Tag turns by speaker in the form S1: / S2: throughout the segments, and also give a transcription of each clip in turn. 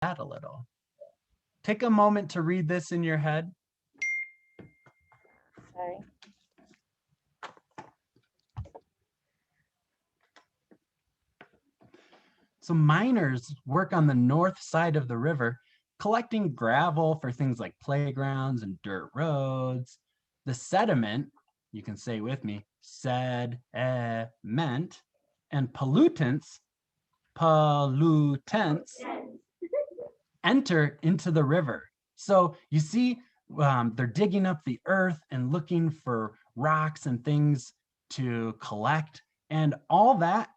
S1: that a little. Take a moment to read this in your head.
S2: Sorry.
S1: So miners work on the north side of the river, collecting gravel for things like playgrounds and dirt roads. The sediment, you can say with me, sediment, and pollutants enter into the river. So you see, they're digging up the earth and looking for rocks and things to collect. And all that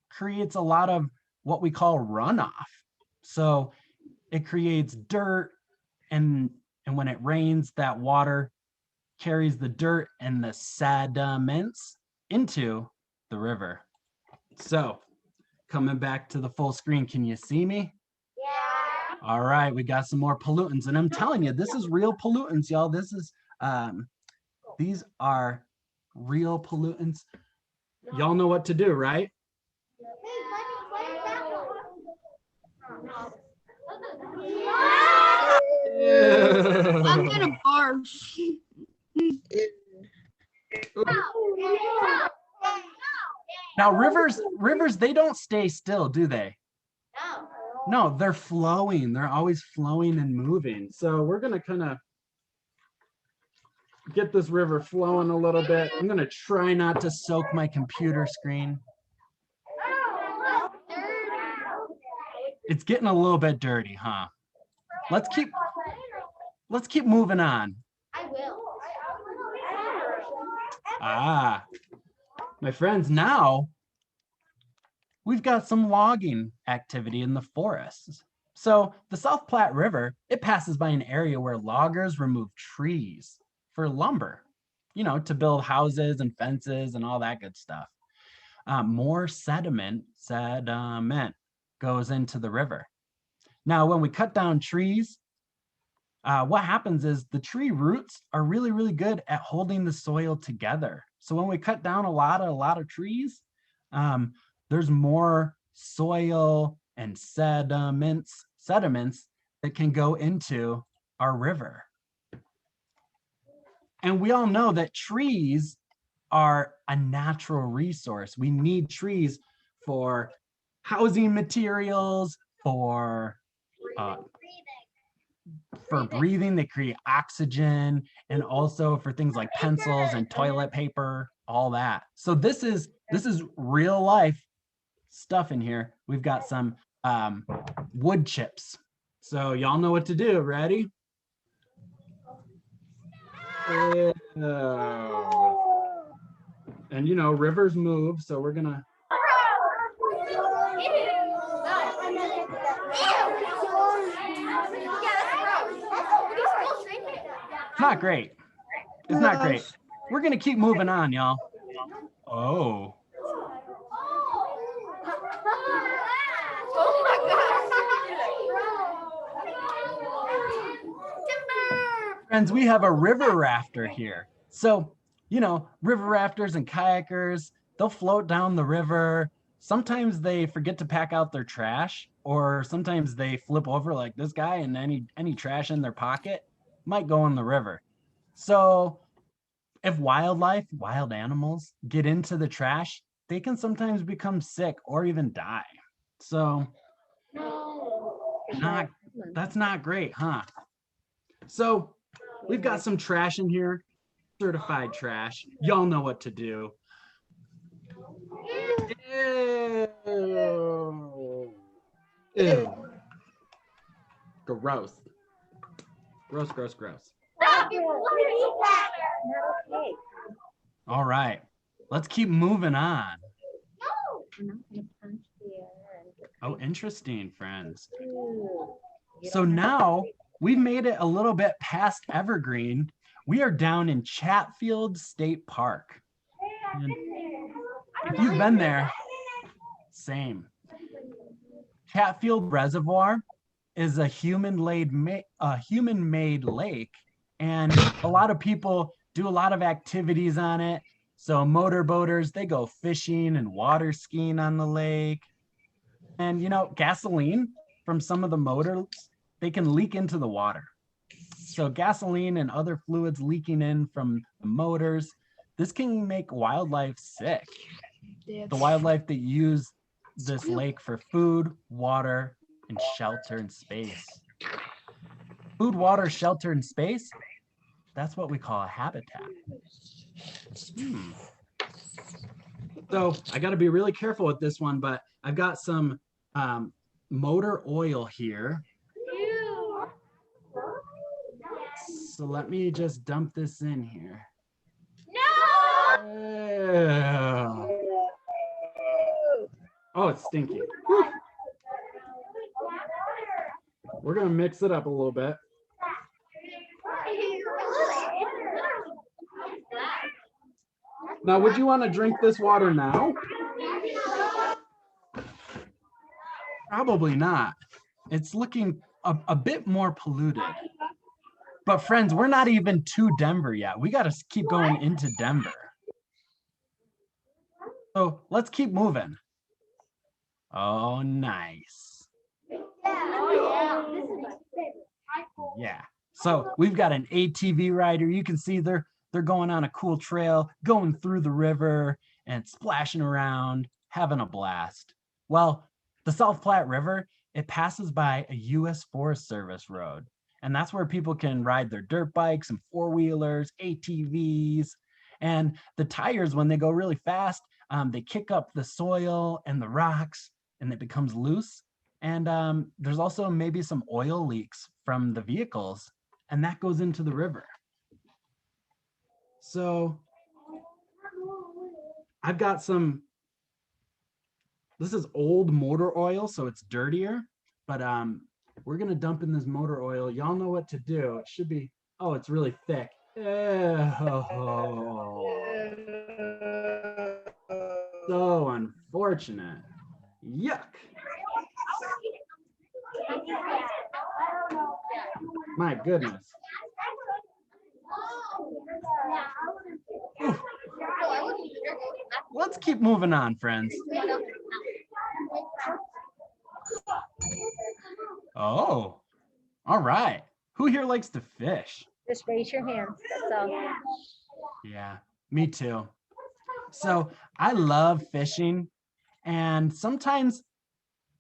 S1: creates a lot of what we call runoff. So it creates dirt, and when it rains, that water carries the dirt and the sediments into the river. So coming back to the full screen, can you see me?
S2: Yeah.
S1: All right, we got some more pollutants, and I'm telling you, this is real pollutants, y'all. This is these are real pollutants. Y'all know what to do, right?
S3: I'm gonna barf.
S1: Now rivers, they don't stay still, do they? No, they're flowing. They're always flowing and moving. So we're gonna kind of get this river flowing a little bit. I'm gonna try not to soak my computer screen. It's getting a little bit dirty, huh? Let's keep moving on.
S2: I will.
S1: Ah, my friends, now we've got some logging activity in the forests. So the South Platte River, it passes by an area where loggers remove trees for lumber, you know, to build houses and fences and all that good stuff. More sediment goes into the river. Now, when we cut down trees, what happens is the tree roots are really, really good at holding the soil together. So when we cut down a lot of trees, there's more soil and sediments that can go into our river. And we all know that trees are a natural resource. We need trees for housing materials, for breathing. They create oxygen, and also for things like pencils and toilet paper, all that. So this is real life stuff in here. We've got some wood chips. So y'all know what to do. Ready? Ew. And you know, rivers move, so we're gonna. It's not great. It's not great. We're gonna keep moving on, y'all. Oh. Friends, we have a river rafter here. So, you know, river rafters and kayakers, they'll float down the river. Sometimes they forget to pack out their trash, or sometimes they flip over like this guy, and any trash in their pocket might go in the river. So if wild animals get into the trash, they can sometimes become sick or even die. So that's not great, huh? So we've got some trash in here, certified trash. Y'all know what to do. Ew. Ew. Gross. Gross, gross, gross. All right, let's keep moving on. Oh, interesting, friends. So now we've made it a little bit past Evergreen. We are down in Chatfield State Park. And if you've been there, same. Chatfield Reservoir is a human-made lake, and a lot of people do a lot of activities on it. So motorboaters, they go fishing and water skiing on the lake. And you know, gasoline, from some of the motors, they can leak into the water. So gasoline and other fluids leaking in from the motors, this can make wildlife sick. The wildlife that use this lake for food, water, and shelter and space. Food, water, shelter, and space, that's what we call a habitat. So I got to be really careful with this one, but I've got some motor oil here. So let me just dump this in here. No! Oh, it's stinky. Whew. We're gonna mix it up a little bit. Now, would you want to drink this water now? Probably not. It's looking a bit more polluted. But friends, we're not even to Denver yet. We got to keep going into Denver. So let's keep moving. Oh, nice. Yeah. So we've got an ATV rider. You can see they're going on a cool trail, going through the river and splashing around, having a blast. Well, the South Platte River, it passes by a U.S. Forest Service road. And that's where people can ride their dirt bikes and four-wheelers, ATVs. And the tires, when they go really fast, they kick up the soil and the rocks and it becomes loose. And there's also maybe some oil leaks from the vehicles and that goes into the river. So I've got some, this is old motor oil, so it's dirtier, but we're gonna dump in this motor oil. Y'all know what to do. It should be, oh, it's really thick. So unfortunate. Yuck. My goodness. Ooh. Let's keep moving on, friends. Oh, all right. Who here likes to fish?
S4: Just raise your hand. That's all.
S1: Yeah, me too. So I love fishing, and sometimes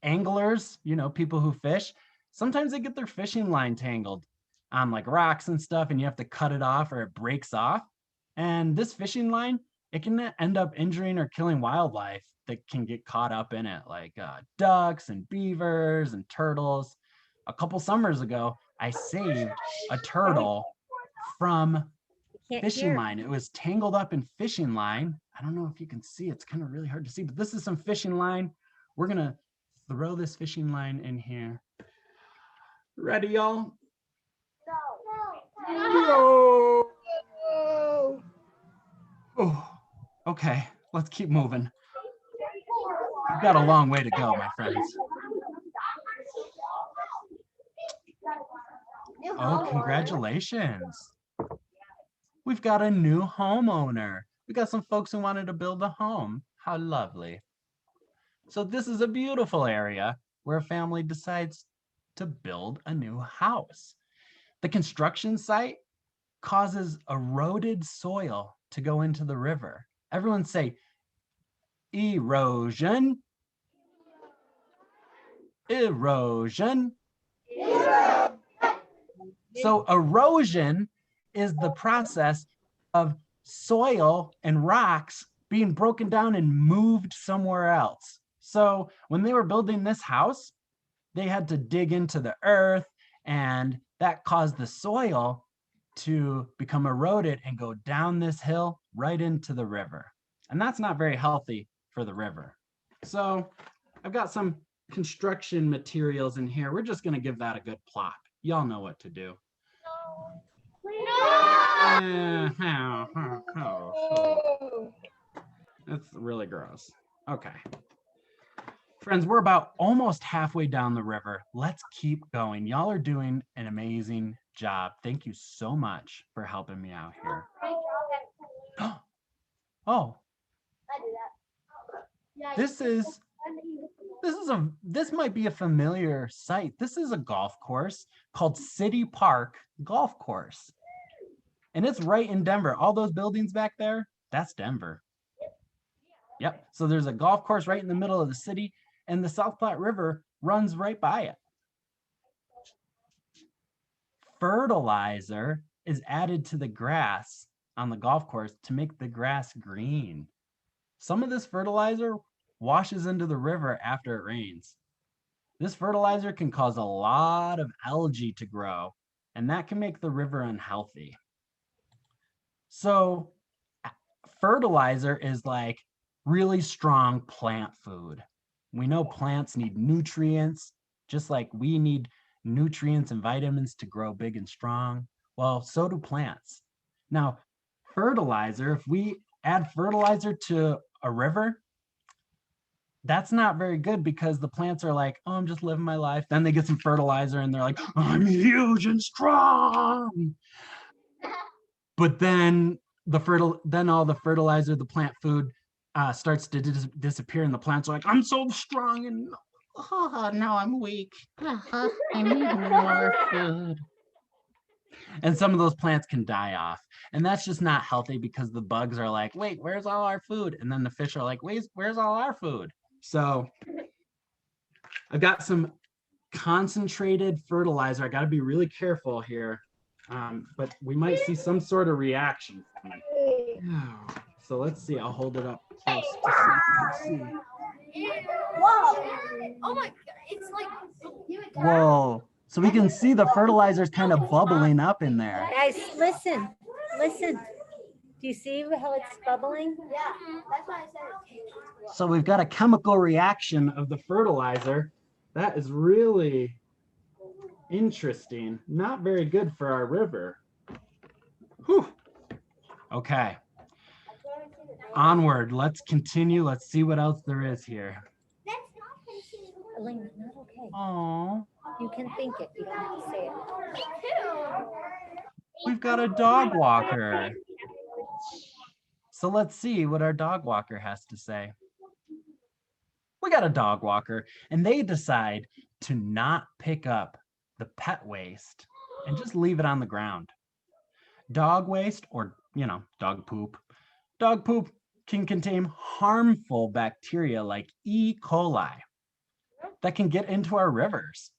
S1: anglers, you know, people who fish, sometimes they get their fishing line tangled on like rocks and stuff, and you have to cut it off or it breaks off. And this fishing line, it can end up injuring or killing wildlife that can get caught up in it, like ducks and beavers and turtles. A couple summers ago, I saved a turtle from fishing line. It was tangled up in fishing line. I don't know if you can see, it's kind of really hard to see, but this is some fishing line. We're gonna throw this fishing line in here. Ready, y'all? No. Oh, okay, let's keep moving. We've got a long way to go, my friends. Oh, congratulations. We've got a new homeowner. We got some folks who wanted to build a home. How lovely. So this is a beautiful area where a family decides to build a new house. The construction site causes eroded soil to go into the river. Everyone say erosion. Erosion. So erosion is the process of soil and rocks being broken down and moved somewhere else. So when they were building this house, they had to dig into the earth, and that caused the soil to become eroded and go down this hill right into the river. And that's not very healthy for the river. So I've got some construction materials in here. We're just gonna give that a good plop. Y'all know what to do. That's really gross. Okay. Friends, we're about almost halfway down the river. Let's keep going. Y'all are doing an amazing job. Thank you so much for helping me out here. Oh, this is this might be a familiar sight. This is a golf course called City Park Golf Course. And it's right in Denver. All those buildings back there, that's Denver. Yep. So there's a golf course right in the middle of the city, and the South Platte River runs right by it. Fertilizer is added to the grass on the golf course to make the grass green. Some of this fertilizer washes into the river after it rains. This fertilizer can cause a lot of algae to grow, and that can make the river unhealthy. So fertilizer is like really strong plant food. We know plants need nutrients, just like we need nutrients and vitamins to grow big and strong. Well, so do plants. Now, fertilizer, if we add fertilizer to a river, that's not very good because the plants are like, oh, I'm just living my life. Then they get some fertilizer and they're like, I'm huge and strong. But then all the fertilizer, the plant food starts to disappear, and the plants are like, I'm so strong, and now I'm weak. I need more food. And some of those plants can die off. And that's just not healthy because the bugs are like, wait, where's all our food? And then the fish are like, wait, where's all our food? So I've got some concentrated fertilizer. I got to be really careful here. But we might see some sort of reaction from it. So let's see. I'll hold it up close to see if you can see.
S2: Whoa. Oh my God. It's like.
S1: Whoa. So we can see the fertilizer's kind of bubbling up in there.
S4: Guys, listen. Do you see how it's bubbling?
S2: Yeah, that's why I said.
S1: So we've got a chemical reaction of the fertilizer. That is really interesting. Not very good for our river. Whew. Okay. Onward. Let's continue. Let's see what else there is here.
S2: That's not continue.
S4: Elena, not okay.
S1: Oh,
S4: You can think it. You don't have to say it.
S2: Me too.
S1: we've got a dog walker. So let's see what our dog walker has to say. We got a dog walker, and they decide to not pick up the pet waste and just leave it on the ground. Dog waste, or dog poop. Dog poop can contain harmful bacteria like E. coli that can get into our rivers.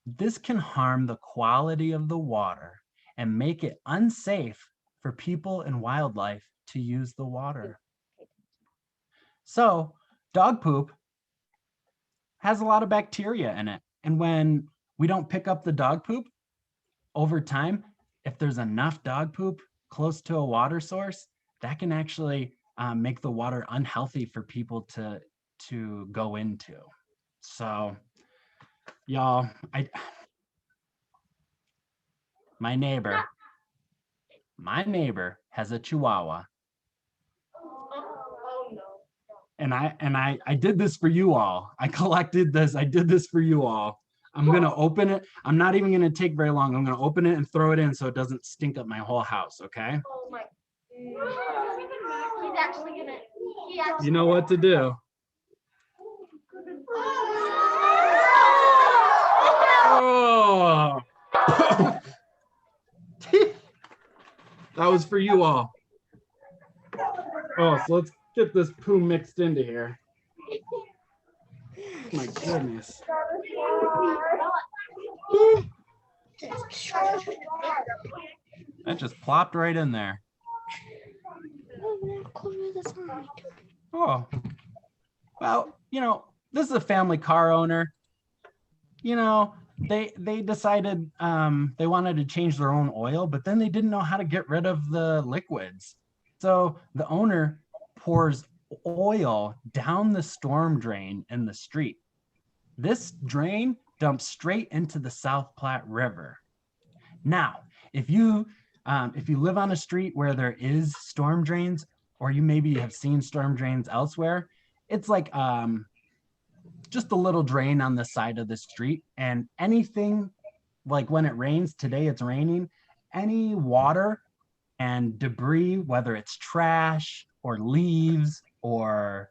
S1: This can harm the quality of the water and make it unsafe for people and wildlife to use the water. So dog poop has a lot of bacteria in it. And when we don't pick up the dog poop, over time, if there's enough dog poop close to a water source, that can actually make the water unhealthy for people to go into. So y'all, my neighbor has a Chihuahua. And I did this for you all. I collected this. I did this for you all. I'm going to open it. I'm not even going to take very long. I'm going to open it and throw it in so it doesn't stink up my whole house, okay?
S2: Oh my. He's actually gonna.
S1: You know what to do. Oh. That was for you all. Oh, so let's get this poo mixed into here. My goodness. That just plopped right in there. Oh, well, this is a family car owner. They decided they wanted to change their own oil, but then they didn't know how to get rid of the liquids. So the owner pours oil down the storm drain in the street. This drain dumps straight into the South Platte River. Now, if you live on a street where there is storm drains, or you maybe have seen storm drains elsewhere, it's like just a little drain on the side of the street, and anything, like when it rains, today it's raining, any water and debris, whether it's trash or leaves or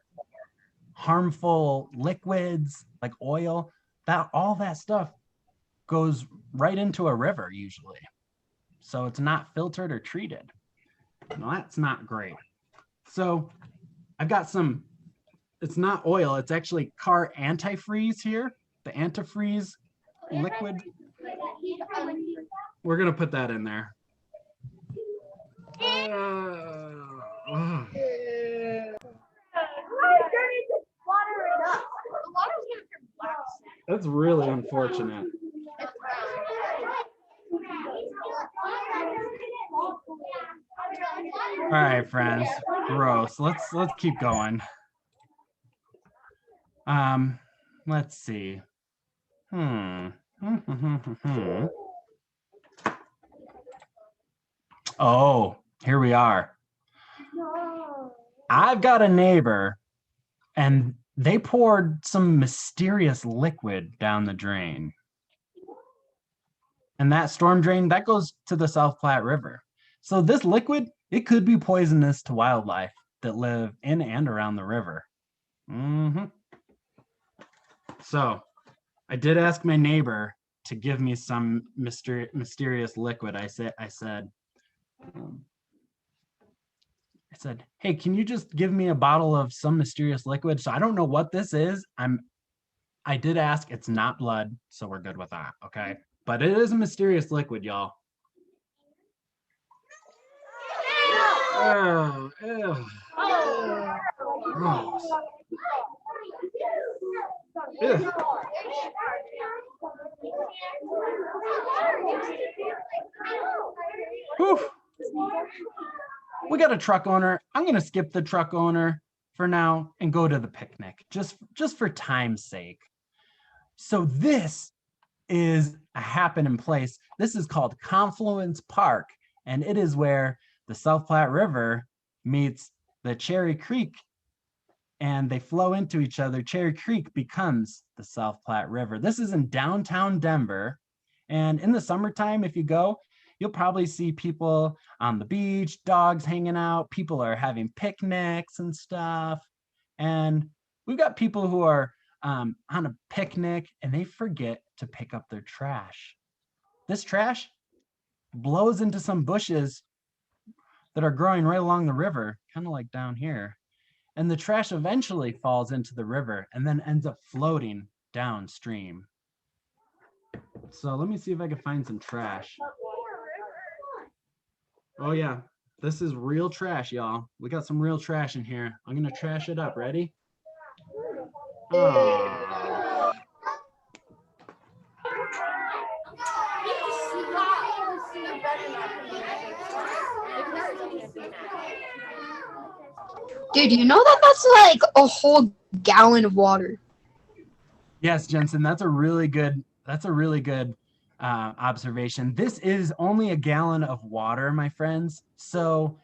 S1: harmful liquids like oil, that all that stuff goes right into a river usually. So it's not filtered or treated. Well, that's not great. So I've got some, it's not oil, it's actually car antifreeze here. The antifreeze liquid. We're gonna put that in there. That's really unfortunate. All right, friends. Gross. Let's keep going. Let's see. Oh, here we are. I've got a neighbor and they poured some mysterious liquid down the drain. And that storm drain, that goes to the South Platte River. So this liquid, it could be poisonous to wildlife that live in and around the river. So I did ask my neighbor to give me some mysterious liquid. I said, hey, can you just give me a bottle of some mysterious liquid? So I don't know what this is. I did ask, it's not blood, so we're good with that, okay? But it is a mysterious liquid, y'all. Oh, ew. Gross. Ew. Whew. We got a truck owner. I'm gonna skip the truck owner for now and go to the picnic, just for time's sake. So this is a happening place. This is called Confluence Park, and it is where the South Platte River meets the Cherry Creek, and they flow into each other. Cherry Creek becomes the South Platte River. This is in downtown Denver, and in the summertime, if you go, you'll probably see people on the beach, dogs hanging out, people are having picnics and stuff, and we've got people who are on a picnic and they forget to pick up their trash. This trash blows into some bushes that are growing right along the river, kind of like down here. And the trash eventually falls into the river and then ends up floating downstream. So let me see if I can find some trash. Oh yeah, this is real trash, y'all. We got some real trash in here. I'm gonna trash it up. Ready? Oh.
S3: Dude, you know that's like a whole gallon of water.
S1: Yes, Jensen, that's a really good observation. This is only a gallon of water, my friends. So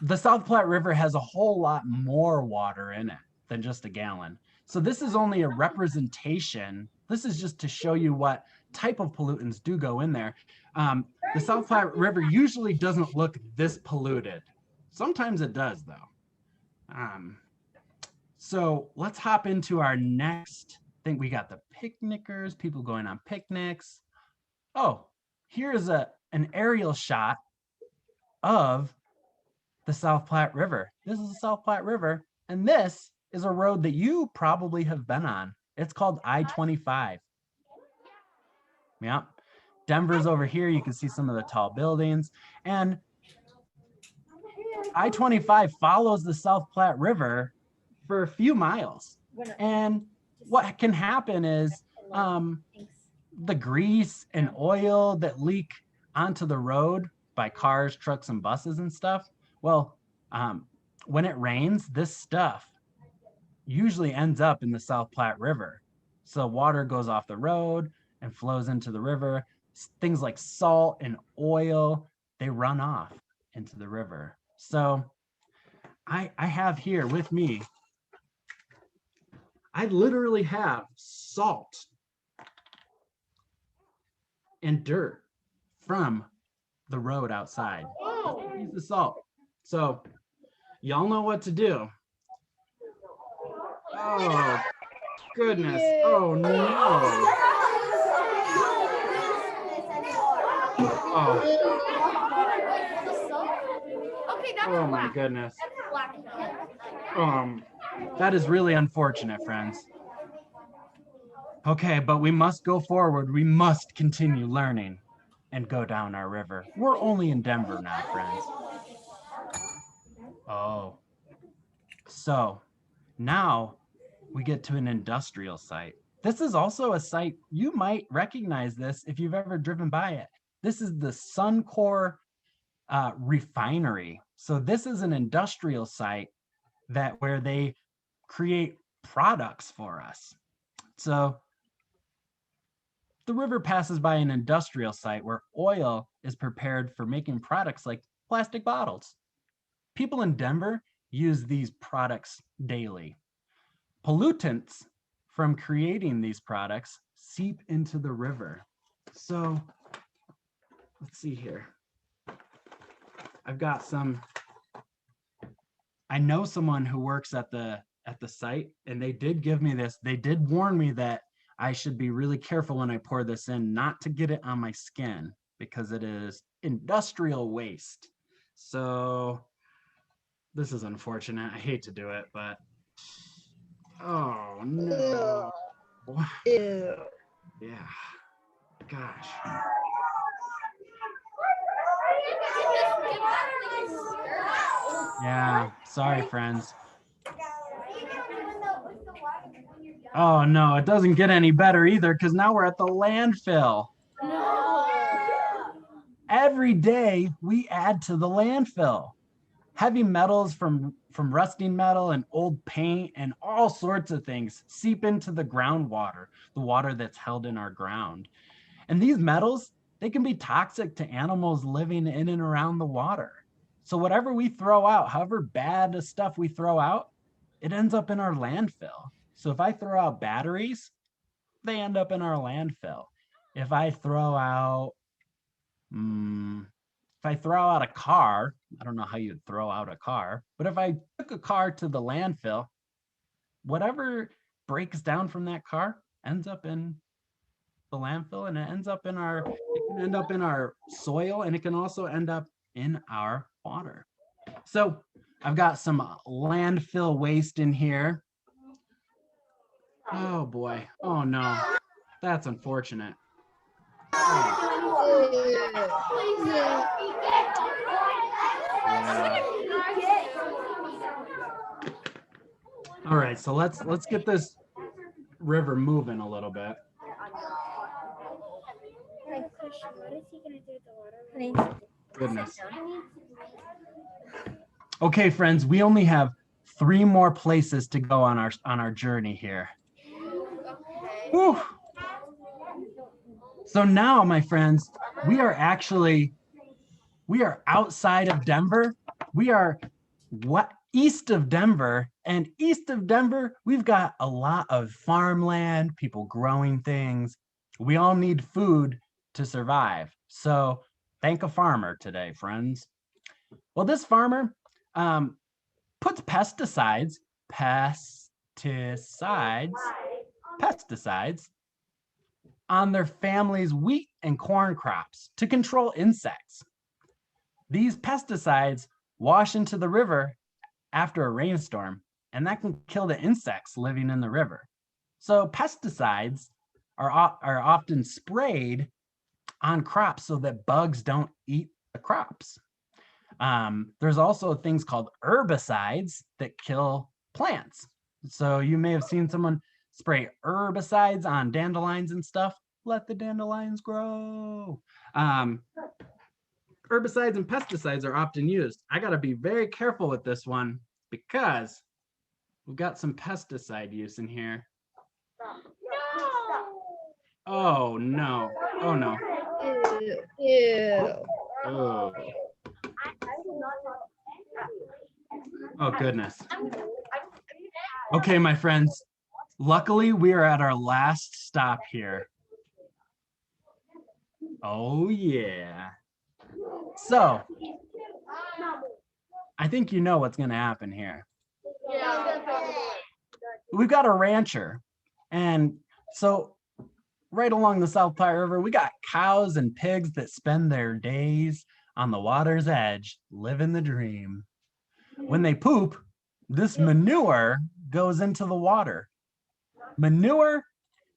S1: the South Platte River has a whole lot more water in it than just a gallon. So this is only a representation. This is just to show you what type of pollutants do go in there. The South Platte River usually doesn't look this polluted. Sometimes it does, though. So let's hop into our next thing. We got the picnickers, people going on picnics. Oh, here's an aerial shot of the South Platte River. This is the South Platte River, and this is a road that you probably have been on. It's called I-25. Yep. Denver's over here. You can see some of the tall buildings. And I-25 follows the South Platte River for a few miles. And what can happen is the grease and oil that leak onto the road by cars, trucks, and buses and stuff. Well, when it rains, this stuff usually ends up in the South Platte River. So water goes off the road and flows into the river. Things like salt and oil, they run off into the river. So I have here with me, I literally have salt and dirt from the road outside. Piece of salt. So y'all know what to do. Oh, goodness. Oh, no. Oh,
S2: Okay, that's
S1: oh my
S2: black.
S1: goodness.
S2: That's black.
S1: That is really unfortunate, friends. Okay, but we must go forward. We must continue learning and go down our river. We're only in Denver now, friends. Oh, so now we get to an industrial site. This is also a site, you might recognize this if you've ever driven by it. This is the Suncor refinery. So this is an industrial site where they create products for us. So the river passes by an industrial site where oil is prepared for making products like plastic bottles. People in Denver use these products daily. Pollutants from creating these products seep into the river. So let's see here. I know someone who works at the site, and they did give me this. They did warn me that I should be really careful when I pour this in, not to get it on my skin because it is industrial waste. So this is unfortunate. I hate to do it, but oh no.
S3: Ew.
S1: Yeah. Gosh. Yeah. Sorry, friends. Oh no, it doesn't get any better either because now we're at the landfill. Every day we add to the landfill. Heavy metals from rusting metal and old paint and all sorts of things seep into the groundwater, the water that's held in our ground. And these metals, they can be toxic to animals living in and around the water. So whatever we throw out, however bad the stuff we throw out, it ends up in our landfill. So if I throw out batteries, they end up in our landfill. If I throw out a car, I don't know how you'd throw out a car, but if I took a car to the landfill, whatever breaks down from that car ends up in the landfill, and it can end up in our soil, and it can also end up in our water. So I've got some landfill waste in here. Oh boy. Oh no. That's unfortunate. Yeah. All right, so let's get this river moving a little bit. Goodness. Okay, friends, we only have 3 more places to go on our journey here. Whew. So now, my friends, we are outside of Denver. We are east of Denver, and east of Denver, we've got a lot of farmland, people growing things. We all need food to survive. So thank a farmer today, friends. Well, this farmer puts pesticides on their family's wheat and corn crops to control insects. These pesticides wash into the river after a rainstorm, and that can kill the insects living in the river. So pesticides are often sprayed on crops so that bugs don't eat the crops. There's also things called herbicides that kill plants. So you may have seen someone spray herbicides on dandelions and stuff. Let the dandelions grow. Herbicides and pesticides are often used. I got to be very careful with this one because we've got some pesticide use in here. Oh no. Oh no.
S3: Ew.
S1: Oh. Oh goodness. Okay, my friends. Luckily, we are at our last stop here. Oh yeah. So, I think you know what's going to happen here. we've got a rancher. And so right along the South Platte River, we got cows and pigs that spend their days on the water's edge, living the dream. When they poop, this manure goes into the water. Manure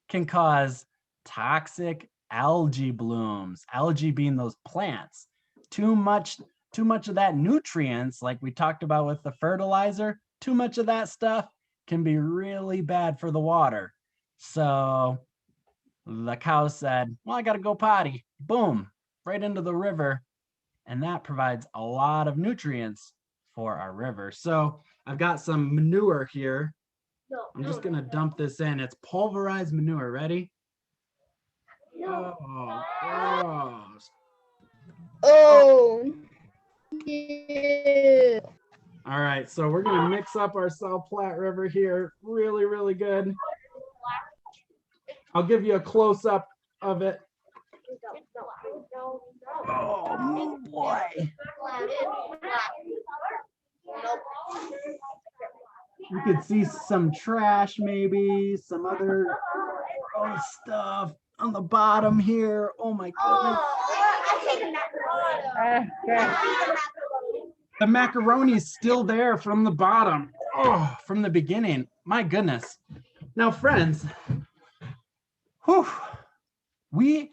S1: can cause toxic algae blooms, algae being those plants. Too much of that nutrients, like we talked about with the fertilizer, too much of that stuff can be really bad for the water. So the cow said, well, I got to go potty. Boom, right into the river. And that provides a lot of nutrients for our river. So I've got some manure here. I'm just going to dump this in. It's pulverized manure. Ready? Oh, gross.
S3: Oh. Yeah.
S1: All right, so we're going to mix up our South Platte River here really, really good. I'll give you a close up of it. Oh boy. You could see some trash, maybe some other stuff on the bottom here. Oh my goodness. The macaroni is still there from the bottom. Oh, from the beginning. My goodness. Now, friends, whew, we've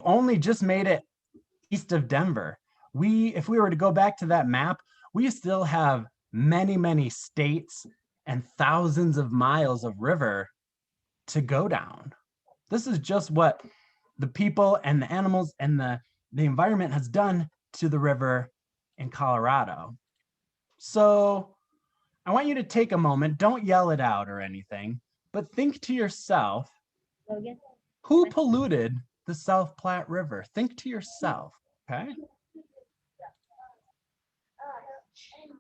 S1: only just made it east of Denver. If we were to go back to that map, we still have many, many states and thousands of miles of river to go down. This is just what the people and the animals and the environment has done to the river in Colorado. So I want you to take a moment, don't yell it out or anything, but think to yourself,
S4: Logan?
S1: who polluted the South Platte River? Think to yourself, okay?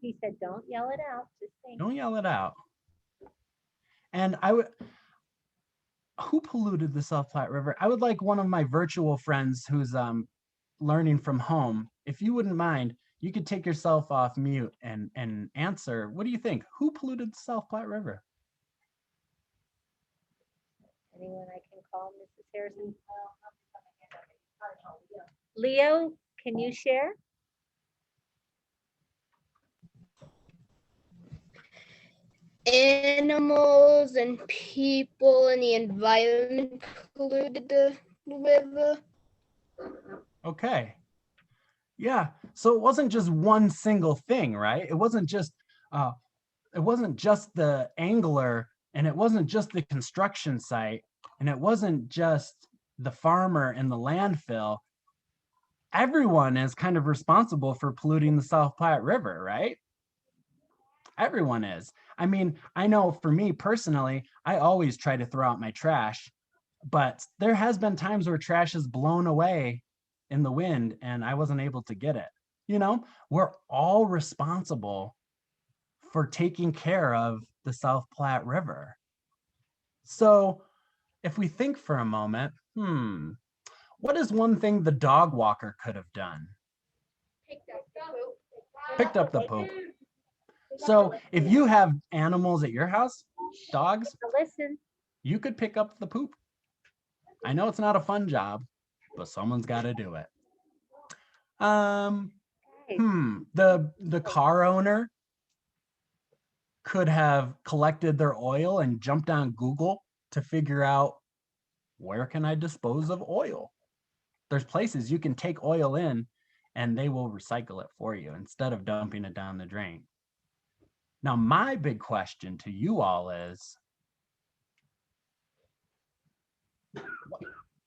S4: He said, don't yell it out. Just think.
S1: Don't yell it out. And who polluted the South Platte River? I would like one of my virtual friends who's learning from home, if you wouldn't mind, you could take yourself off mute and answer. What do you think? Who polluted the South Platte River?
S4: Anyone I can call, Mrs. Harrison? Leo, can you share?
S3: Animals and people and the environment polluted the river.
S1: Okay. Yeah. So it wasn't just one single thing, right? It wasn't just the angler, and it wasn't just the construction site, and it wasn't just the farmer and the landfill. Everyone is kind of responsible for polluting the South Platte River, right? Everyone is. I mean, I know for me personally, I always try to throw out my trash, but there has been times where trash is blown away in the wind and I wasn't able to get it. You know, we're all responsible for taking care of the South Platte River. So if we think for a moment, what is one thing the dog walker could have done? Picked up the poop. So if you have animals at your house, dogs,
S4: Listen.
S1: you could pick up the poop. I know it's not a fun job, but someone's got to do it. The car owner could have collected their oil and jumped on Google to figure out, where can I dispose of oil? There's places you can take oil in and they will recycle it for you instead of dumping it down the drain. Now, my big question to you all is,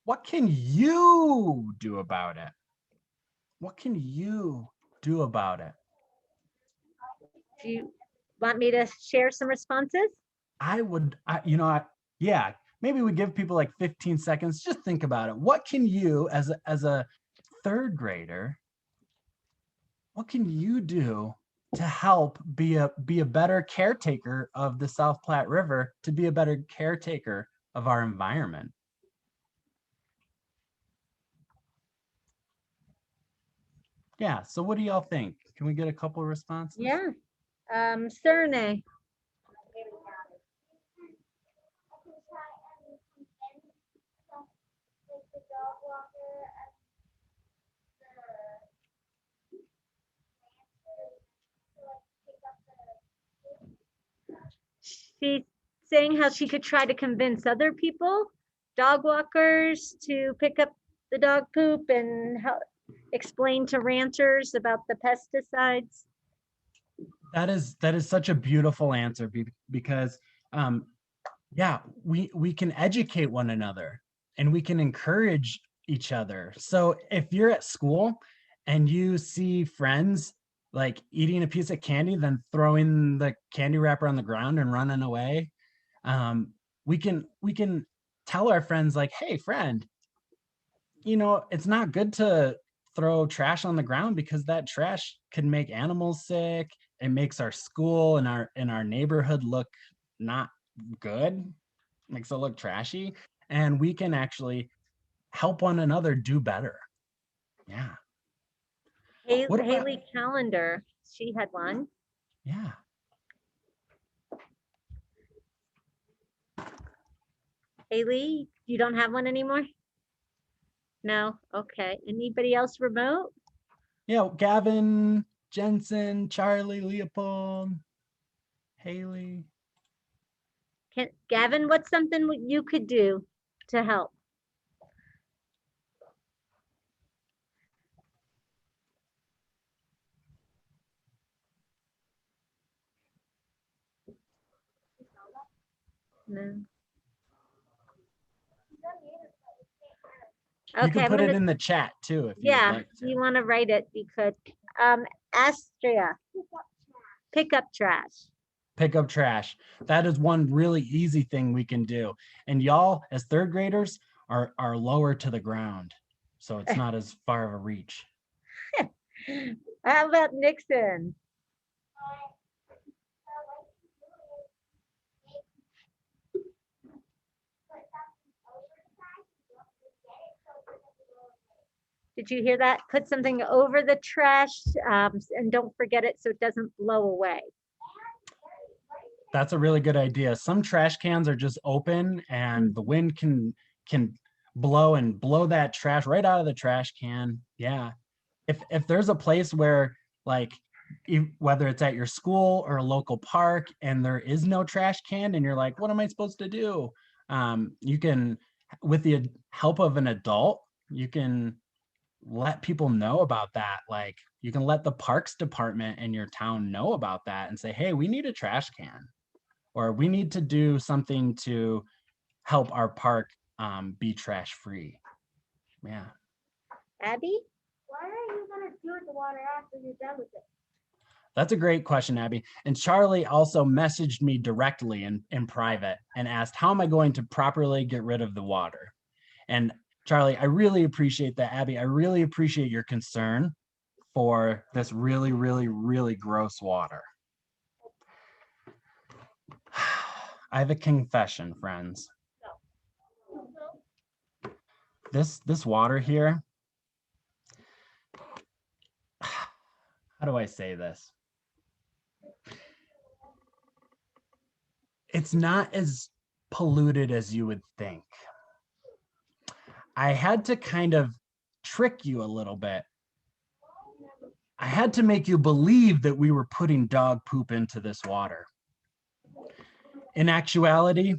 S1: what can you do about it? What can you do about it?
S4: Do you want me to share some responses?
S1: Yeah, maybe we give people like 15 seconds. Just think about it. What can you, as a third grader, what can you do to help be a better caretaker of the South Platte River, to be a better caretaker of our environment? Yeah, so what do y'all think? Can we get a couple of responses?
S4: Yeah. Serne. She's saying how she could try to convince other people, dog walkers, to pick up the dog poop and help explain to ranchers about the pesticides.
S1: That is such a beautiful answer because yeah, we can educate one another and we can encourage each other. So if you're at school and you see friends like eating a piece of candy, then throwing the candy wrapper on the ground and running away, we can tell our friends like, hey friend, you know, it's not good to throw trash on the ground because that trash can make animals sick. It makes our school and our neighborhood look not good, makes it look trashy, and we can actually help one another do better. Yeah. What about
S4: Haley Calendar, she had one.
S1: yeah.
S4: Haley, you don't have one anymore? No? Okay. Anybody else remote?
S1: Yeah, Gavin, Jensen, Charlie, Leopold, Haley.
S4: Gavin, what's something you could do to help? No.
S1: You
S4: Okay,
S1: can
S4: I'm
S1: put it
S4: gonna,
S1: in the chat too if you would
S4: yeah,
S1: like
S4: you
S1: to.
S4: want to write it, you could. Astria, pick up trash.
S1: Pick up trash. That is one really easy thing we can do. And y'all, as third graders, are lower to the ground, so it's not as far of a reach.
S4: How about Nixon? Did you hear that? Put something over the trash and don't forget it so it doesn't blow away.
S1: That's a really good idea. Some trash cans are just open and the wind can blow that trash right out of the trash can. Yeah. If there's a place where like whether it's at your school or a local park and there is no trash can and you're like, what am I supposed to do? You can, with the help of an adult, you can let people know about that. Like you can let the parks department in your town know about that and say, hey, we need a trash can, or we need to do something to help our park be trash free. Yeah.
S4: Abby?
S2: Why are you gonna do the water after you're done with it?
S1: That's a great question, Abby. And Charlie also messaged me directly in private and asked, how am I going to properly get rid of the water? And Charlie, I really appreciate that. Abby, I really appreciate your concern for this really, really, really gross water. I have a confession, friends. This water here, how do I say this? It's not as polluted as you would think. I had to kind of trick you a little bit. I had to make you believe that we were putting dog poop into this water. In actuality,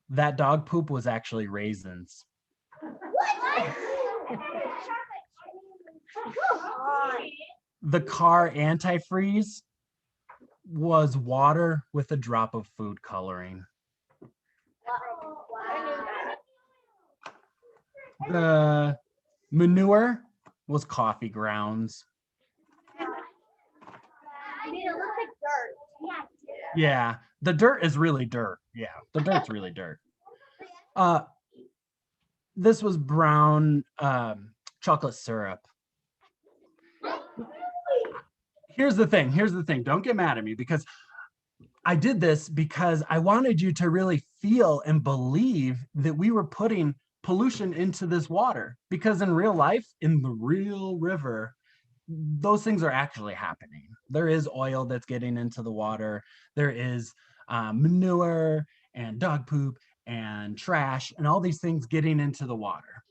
S1: that dog poop was actually raisins. The car antifreeze was water with a drop of food coloring. The manure was coffee grounds.
S2: I mean, it looks like dirt.
S1: Yeah, the dirt is really dirt. Yeah, the dirt's really dirt. This was brown chocolate syrup. Here's the thing. Don't get mad at me because I did this because I wanted you to really feel and believe that we were putting pollution into this water, because in real life, in the real river, those things are actually happening. There is oil that's getting into the water. There is manure and dog poop and trash and all these things getting into the water.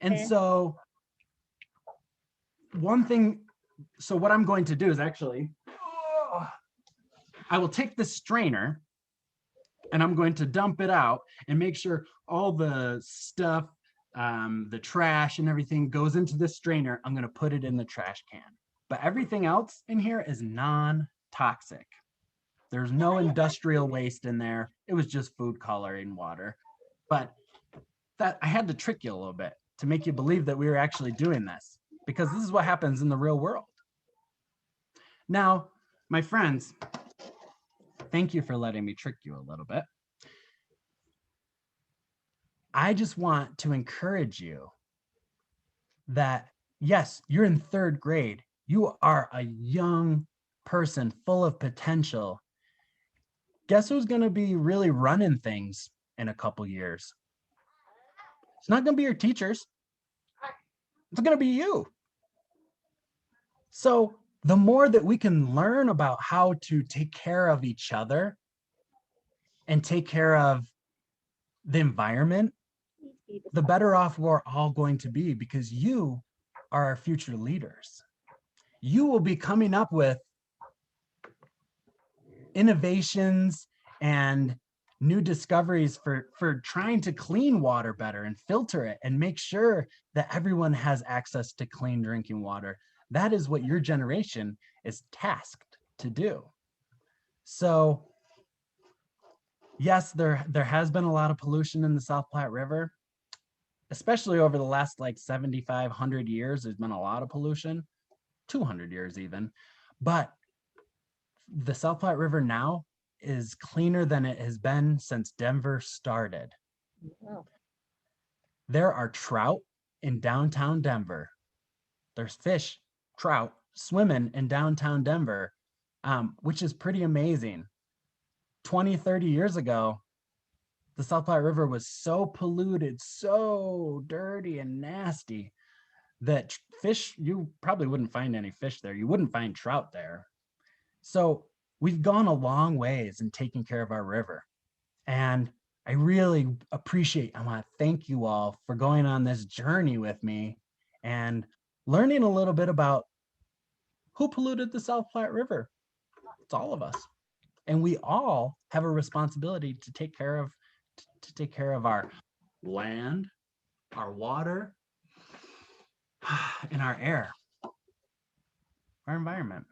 S1: And
S4: Okay.
S1: so what I'm going to do is actually, I will take the strainer and I'm going to dump it out and make sure all the stuff, the trash and everything goes into the strainer. I'm going to put it in the trash can. But everything else in here is non-toxic. There's no industrial waste in there. It was just food coloring water. But that I had to trick you a little bit to make you believe that we were actually doing this, because this is what happens in the real world. Now, my friends, thank you for letting me trick you a little bit. I just want to encourage you that, yes, you're in 3rd grade. You are a young person full of potential. Guess who's going to be really running things in a couple years? It's not going to be your teachers. It's going to be you. So the more that we can learn about how to take care of each other and take care of the environment, the better off we're all going to be, because you are our future leaders. You will be coming up with innovations and new discoveries for trying to clean water better and filter it and make sure that everyone has access to clean drinking water. That is what your generation is tasked to do. So yes, there has been a lot of pollution in the South Platte River, especially over the last like 7,500 years. There's been a lot of pollution, 200 years even. But the South Platte River now is cleaner than it has been since Denver started.
S4: Wow.
S1: There are trout in downtown Denver. There's fish, trout, swimming in downtown Denver, which is pretty amazing. 20, 30 years ago, the South Platte River was so polluted, so dirty and nasty that fish, you probably wouldn't find any fish there. You wouldn't find trout there. So we've gone a long ways in taking care of our river. And I really appreciate, I want to thank you all for going on this journey with me and learning a little bit about who polluted the South Platte River. It's all of us. And we all have a responsibility to take care of our land, our water, and our air, our environment.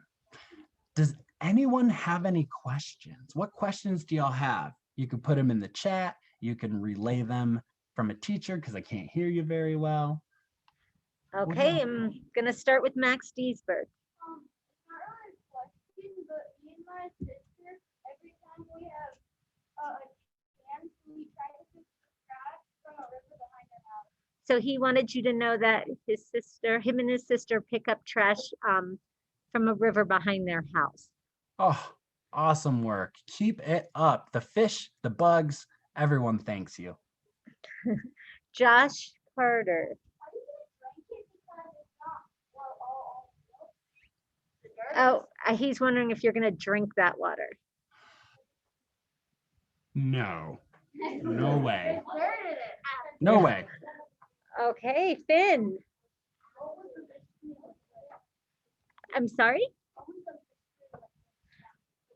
S1: Does anyone have any questions? What questions do y'all have? You can put them in the chat. You can relay them from a teacher because I can't hear you very well.
S4: Okay, I'm gonna start with Max Deesberg.
S2: It's not really a question, but me and my sister, every time we have a chance, we try to pick the trash from a river behind our house.
S4: So he wanted you to know that him and his sister pick up trash from a river behind their house.
S1: Oh, awesome work. Keep it up. The fish, the bugs, everyone thanks you.
S4: Josh Carter.
S2: Are you gonna drink it because it's not all the dirt?
S4: Oh, he's wondering if you're gonna drink that water.
S1: No, no way.
S2: There's dirt in it.
S1: No way.
S4: Okay, Finn. I'm sorry?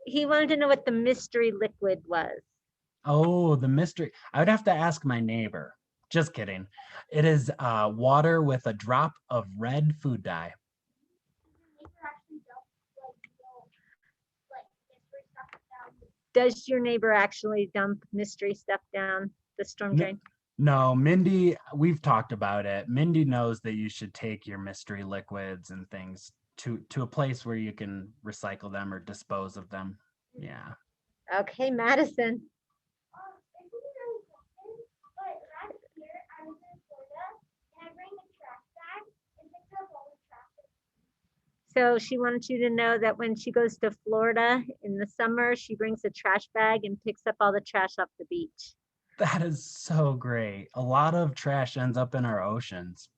S4: He wanted to know what the mystery liquid was.
S1: Oh, the mystery. I would have to ask my neighbor. Just kidding. It is water with a drop of red food dye.
S4: Does your neighbor actually dump mystery stuff down the storm drain?
S1: No, Mindy, we've talked about it. Mindy knows that you should take your mystery liquids and things to a place where you can recycle them or dispose of them. Yeah.
S4: Okay, Madison. So she wanted you to know that when she goes to Florida in the summer, she brings a trash bag and picks up all the trash off the beach.
S1: That is so great. A lot of trash ends up in our oceans.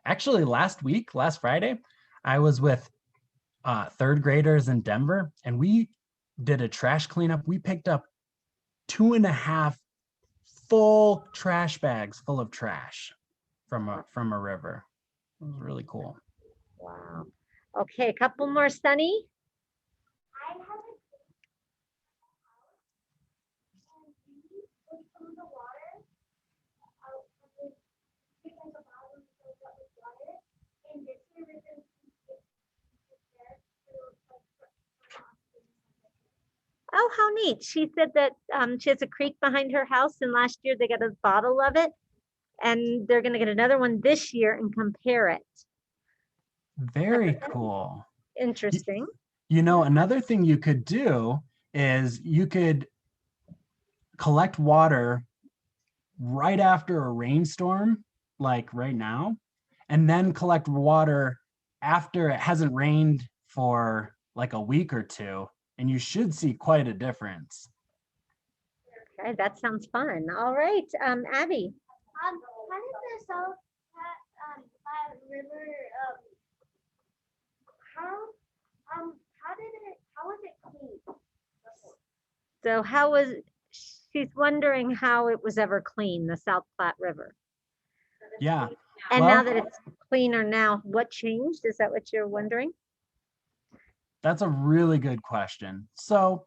S1: Actually, last Friday, I was with 3rd graders in Denver, and we did a trash cleanup. We picked up 2.5 full trash bags full of trash. from a river. It was really cool.
S4: Wow. Okay, a couple more, Sunny.
S2: I have a and we put some of the water out of the because the bottom fills up with water. And this year we're going to keep it there to
S4: Oh, how neat. She said that she has a creek behind her house, and last year they got a bottle of it, and they're going to get another one this year and compare it.
S1: Very cool.
S4: Interesting.
S1: You know, another thing you could do is you could collect water right after a rainstorm, like right now, and then collect water after it hasn't rained for like a week or two, and you should see quite a difference.
S4: Okay, that sounds fun. All right, Abby.
S2: how did the South Platte River how was it clean?
S4: So she's wondering how it was ever clean, the South Platte River.
S1: Yeah.
S4: And now
S1: Well,
S4: that it's cleaner now, what changed? Is that what you're wondering?
S1: that's a really good question. So,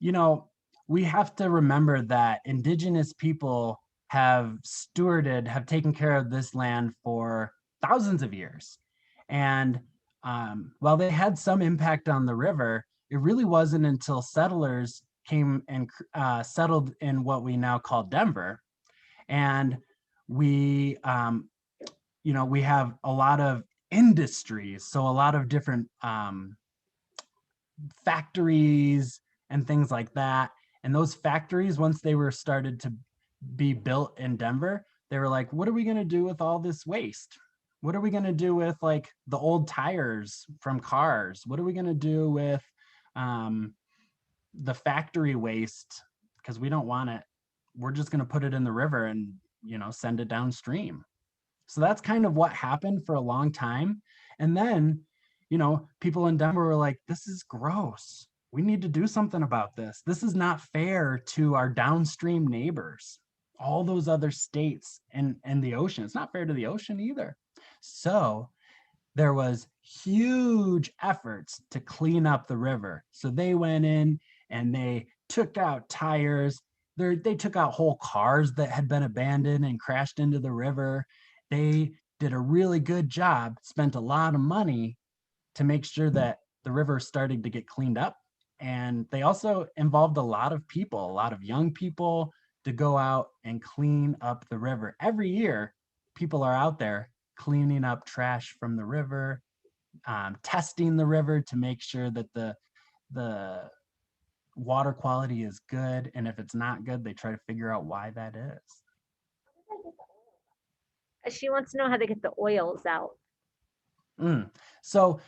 S1: you know, we have to remember that indigenous people have taken care of this land for thousands of years. And while they had some impact on the river, it really wasn't until settlers came and settled in what we now call Denver. And we, we have a lot of industries, so a lot of different factories and things like that. And those factories, once they were started to be built in Denver, they were like, what are we going to do with all this waste? What are we going to do with like the old tires from cars? What are we going to do with the factory waste? Because we don't want it. We're just going to put it in the river and, send it downstream. So that's kind of what happened for a long time. And then, people in Denver were like, this is gross. We need to do something about this. This is not fair to our downstream neighbors, all those other states and the ocean. It's not fair to the ocean either. So there was huge efforts to clean up the river. So they went in and they took out tires. They took out whole cars that had been abandoned and crashed into the river. They did a really good job, spent a lot of money to make sure that the river started to get cleaned up. And they also involved a lot of people, a lot of young people to go out and clean up the river. Every year, people are out there cleaning up trash from the river, testing the river to make sure that the water quality is good. And if it's not good, they try to figure out why that is.
S4: She wants to know how they get the oils out.
S1: So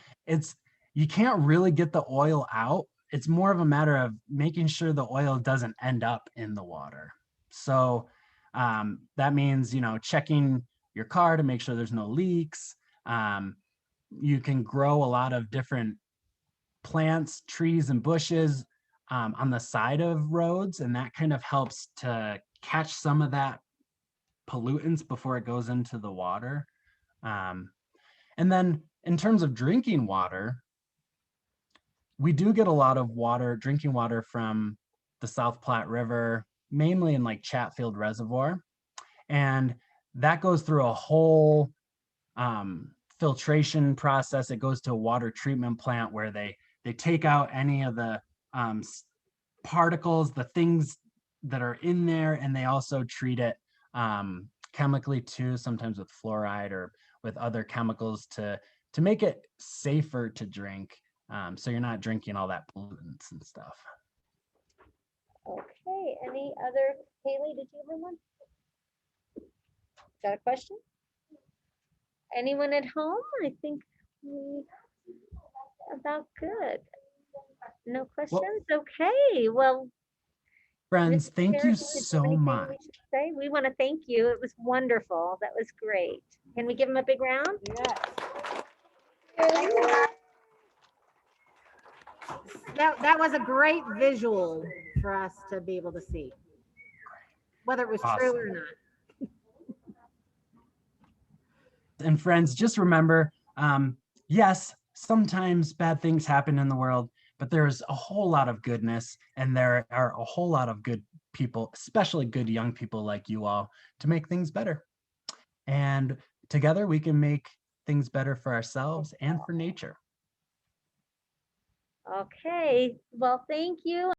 S1: you can't really get the oil out. It's more of a matter of making sure the oil doesn't end up in the water. So that means, checking your car to make sure there's no leaks. You can grow a lot of different plants, trees, and bushes on the side of roads, and that kind of helps to catch some of that pollutants before it goes into the water. And then in terms of drinking water, we do get a lot of drinking water from the South Platte River, mainly in like Chatfield Reservoir. And that goes through a whole filtration process. It goes to a water treatment plant where they take out any of the particles, the things that are in there, and they also treat it chemically too, sometimes with fluoride or with other chemicals to make it safer to drink. So you're not drinking all that pollutants and stuff.
S4: Okay, any other, Haley, did you have one? Got a question? Anyone at home? I think we about good. No questions? Okay, well.
S1: Friends,
S4: Mr.
S1: thank you
S4: Parrish, did you have
S1: so
S4: anything
S1: much.
S4: we should say? We want to thank you. It was wonderful. That was great. Can we give him a big round?
S5: Yes. That was a great visual for us to be able to see, whether it was true or not.
S1: and friends, just remember, yes, sometimes bad things happen in the world, but there's a whole lot of goodness, and there are a whole lot of good people, especially good young people like you all, to make things better. And together we can make things better for ourselves and for nature.
S4: Okay, well, thank you.